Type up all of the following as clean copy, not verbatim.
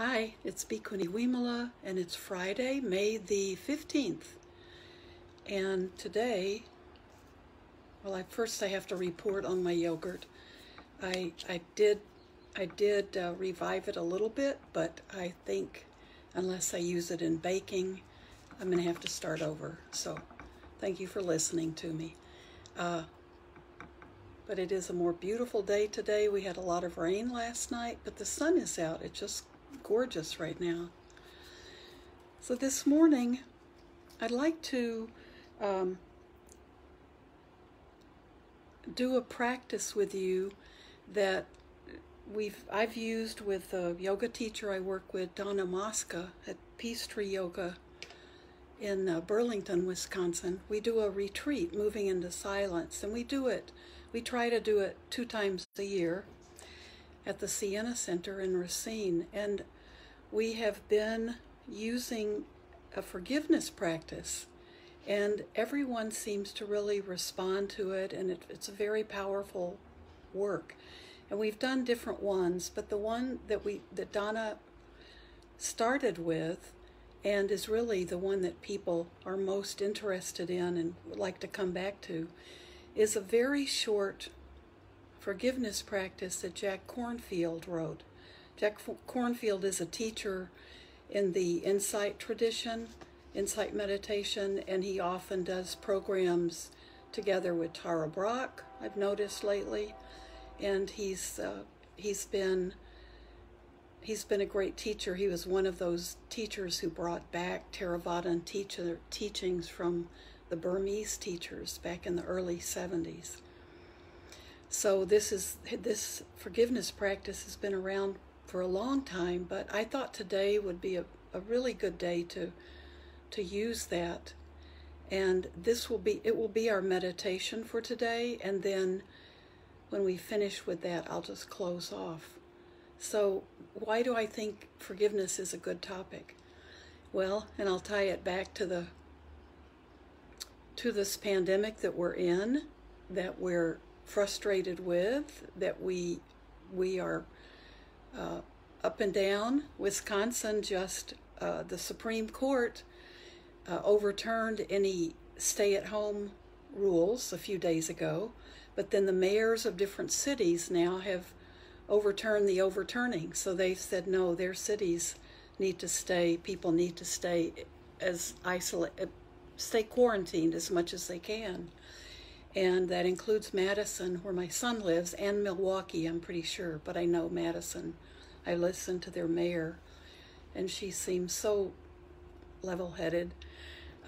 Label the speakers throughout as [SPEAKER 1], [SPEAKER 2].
[SPEAKER 1] Hi, it's Bhikkhuni Vimala, and it's Friday, May the 15th. And today, first I have to report on my yogurt. I did revive it a little bit, but I think unless I use it in baking, I'm going to have to start over. So thank you for listening to me. But it is a more beautiful day today. We had a lot of rain last night, but the sun is out. It's just gorgeous right now. So this morning, I'd like to do a practice with you that I've used with a yoga teacher I work with, Donna Mosca, at Peace Tree Yoga in Burlington, Wisconsin. We do a retreat, Moving into Silence, and we try to do it 2 times a year at the Sienna Center in Racine, and we have been using a forgiveness practice, and everyone seems to really respond to it, and it's a very powerful work. And we've done different ones, but the one that Donna started with, and is really the one that people are most interested in and would like to come back to, is a very short forgiveness practice that Jack Kornfield wrote. Jack Kornfield is a teacher in the insight tradition, insight meditation, and he often does programs together with Tara Brach, I've noticed lately. And he's been a great teacher. He was one of those teachers who brought back Theravadan teachings from the Burmese teachers back in the early 70s. So this forgiveness practice has been around for a long time, but I thought today would be a really good day to use that. And it will be our meditation for today, and then when we finish with that, I'll just close off. So why do I think forgiveness is a good topic? Well, and I'll tie it back to this pandemic that we're in, that we're frustrated with, that we are up and down. Wisconsin the Supreme Court overturned any stay-at-home rules a few days ago, but then the mayors of different cities now have overturned the overturning. So they've said, no, their cities need to stay, people need to stay stay quarantined as much as they can. And that includes Madison, where my son lives, and Milwaukee, I'm pretty sure, but I know Madison. I listened to their mayor, and she seems so level-headed.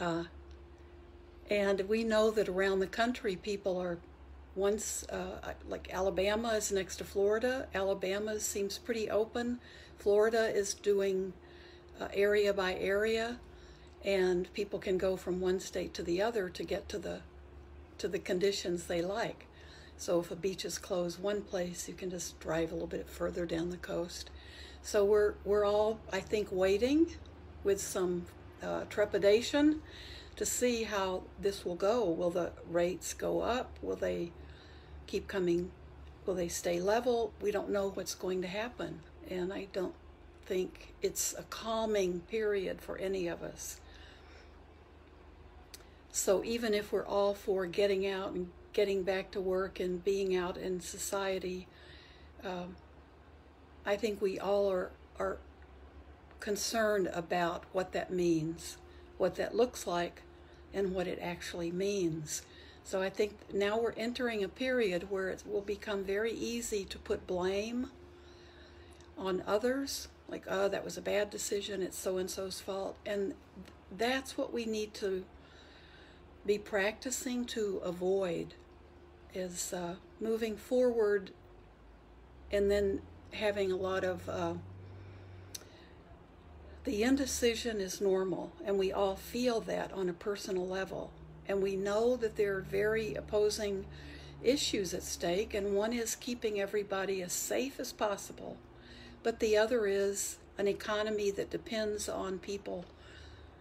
[SPEAKER 1] And we know that around the country, people are like Alabama is next to Florida. Alabama seems pretty open. Florida is doing area by area, and people can go from one state to the other to get to the conditions they like. So if a beach is closed one place, you can just drive a little bit further down the coast. So we're all, I think, waiting with some trepidation to see how this will go. Will the rates go up? Will they keep coming? Will they stay level? We don't know what's going to happen, and I don't think it's a calming period for any of us. So even if we're all for getting out and getting back to work and being out in society, I think we all are concerned about what that means, what that looks like, and what it actually means. So I think now we're entering a period where it will become very easy to put blame on others, like, oh, that was a bad decision, it's so-and-so's fault. And that's what we need to be practicing to avoid, is moving forward and then having a lot of the indecision is normal, and we all feel that on a personal level, and we know that there are very opposing issues at stake, and one is keeping everybody as safe as possible, but the other is an economy that depends on people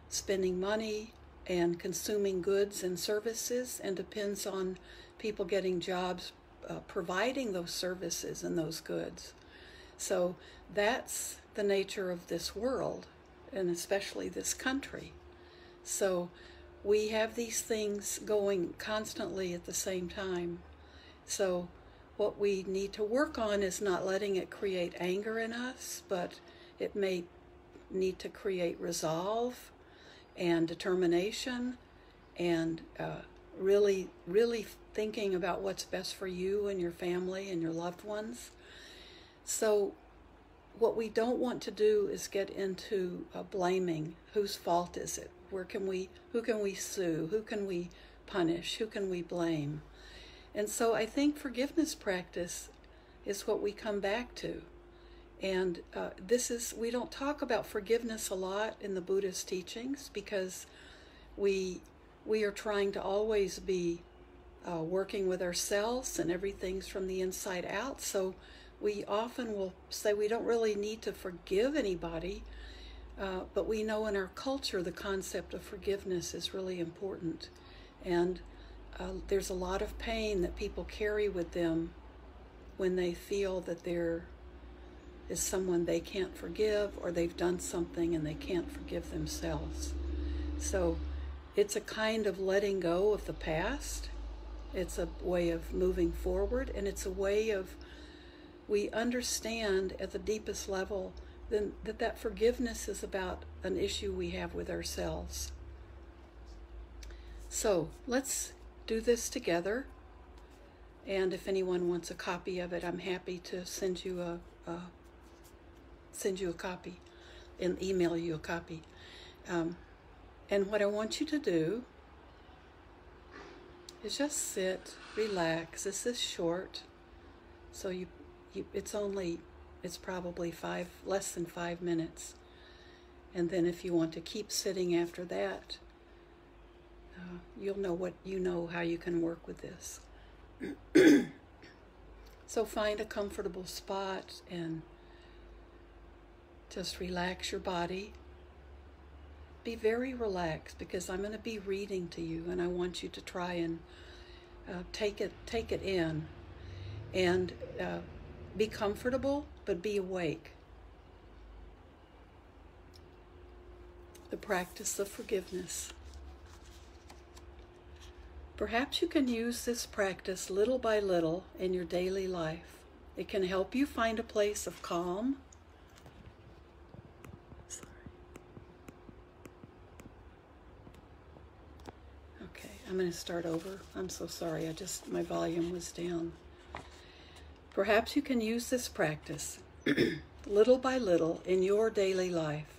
[SPEAKER 1] spending money and consuming goods and services, and depends on people getting jobs providing those services and those goods. So that's the nature of this world, and especially this country. So we have these things going constantly at the same time. So what we need to work on is not letting it create anger in us, but it may need to create resolve and determination, and really thinking about what's best for you and your family and your loved ones. So what we don't want to do is get into blaming. Whose fault is it? Who can we sue? Who can we punish? Who can we blame? And so I think forgiveness practice is what we come back to. And we don't talk about forgiveness a lot in the Buddhist teachings, because we are trying to always be working with ourselves, and everything's from the inside out. So we often will say we don't really need to forgive anybody, but we know in our culture the concept of forgiveness is really important. And there's a lot of pain that people carry with them when they feel that there is someone they can't forgive, or they've done something and they can't forgive themselves. So it's a kind of letting go of the past. It's a way of moving forward, and it's a way of, we understand at the deepest level then that forgiveness is about an issue we have with ourselves. So let's do this together, and if anyone wants a copy of it, I'm happy to send you a copy and email you a copy. And what I want you to do is just sit, relax. This is short, so it's probably less than 5 minutes. And then if you want to keep sitting after that, you'll know how you can work with this. So find a comfortable spot and just relax your body. Be very relaxed, because I'm going to be reading to you, and I want you to try and take it in, and be comfortable, but be awake. The practice of forgiveness. Perhaps you can use this practice little by little in your daily life. It can help you find a place of calm. I'm going to start over. I'm so sorry. My volume was down. Perhaps you can use this practice little by little in your daily life.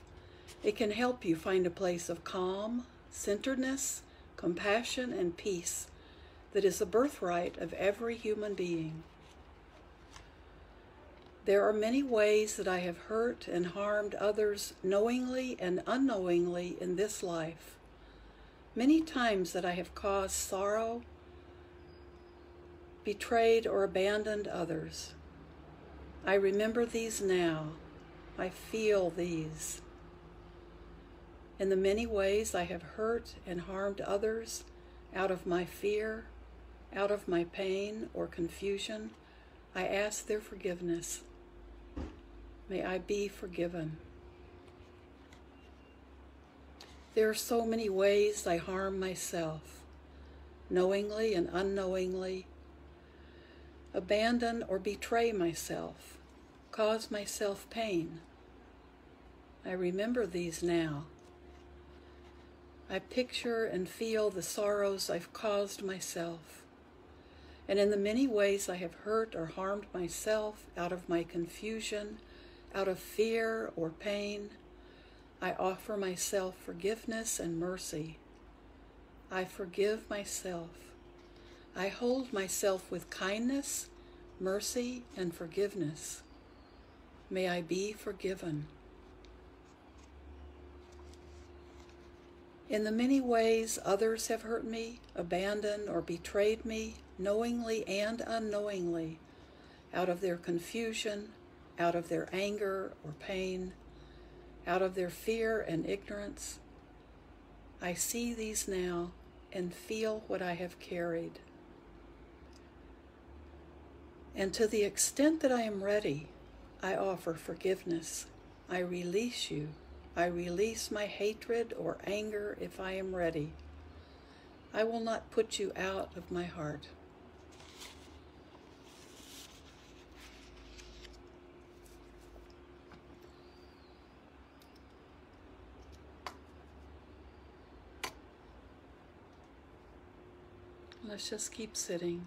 [SPEAKER 1] It can help you find a place of calm, centeredness, compassion, and peace that is a birthright of every human being. There are many ways that I have hurt and harmed others knowingly and unknowingly in this life. Many times that I have caused sorrow, betrayed or abandoned others. I remember these now. I feel these. In the many ways I have hurt and harmed others out of my fear, out of my pain or confusion, I ask their forgiveness. May I be forgiven. There are so many ways I harm myself, knowingly and unknowingly, abandon or betray myself, cause myself pain. I remember these now. I picture and feel the sorrows I've caused myself, and in the many ways I have hurt or harmed myself out of my confusion, out of fear or pain, I offer myself forgiveness and mercy. I forgive myself. I hold myself with kindness, mercy, and forgiveness. May I be forgiven. In the many ways others have hurt me, abandoned, or betrayed me, knowingly and unknowingly, out of their confusion, out of their anger or pain, out of their fear and ignorance, I see these now and feel what I have carried. And to the extent that I am ready, I offer forgiveness. I release you. I release my hatred or anger if I am ready. I will not put you out of my heart. Let's just keep sitting.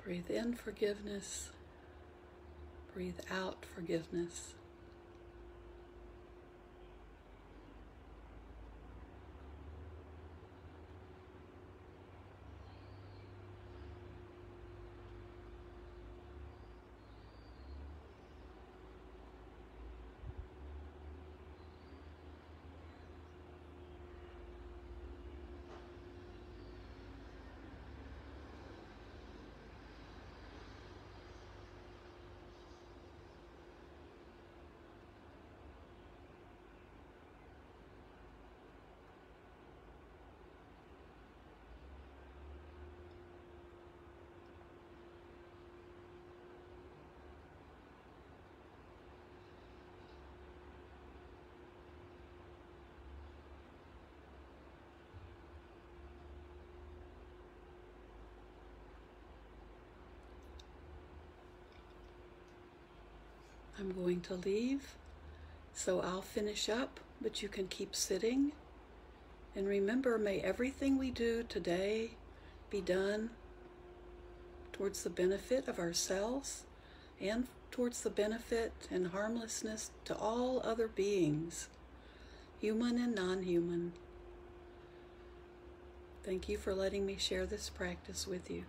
[SPEAKER 1] Breathe in forgiveness. Breathe out forgiveness. I'm going to leave, so I'll finish up, but you can keep sitting. And remember, may everything we do today be done towards the benefit of ourselves and towards the benefit and harmlessness to all other beings, human and non-human. Thank you for letting me share this practice with you.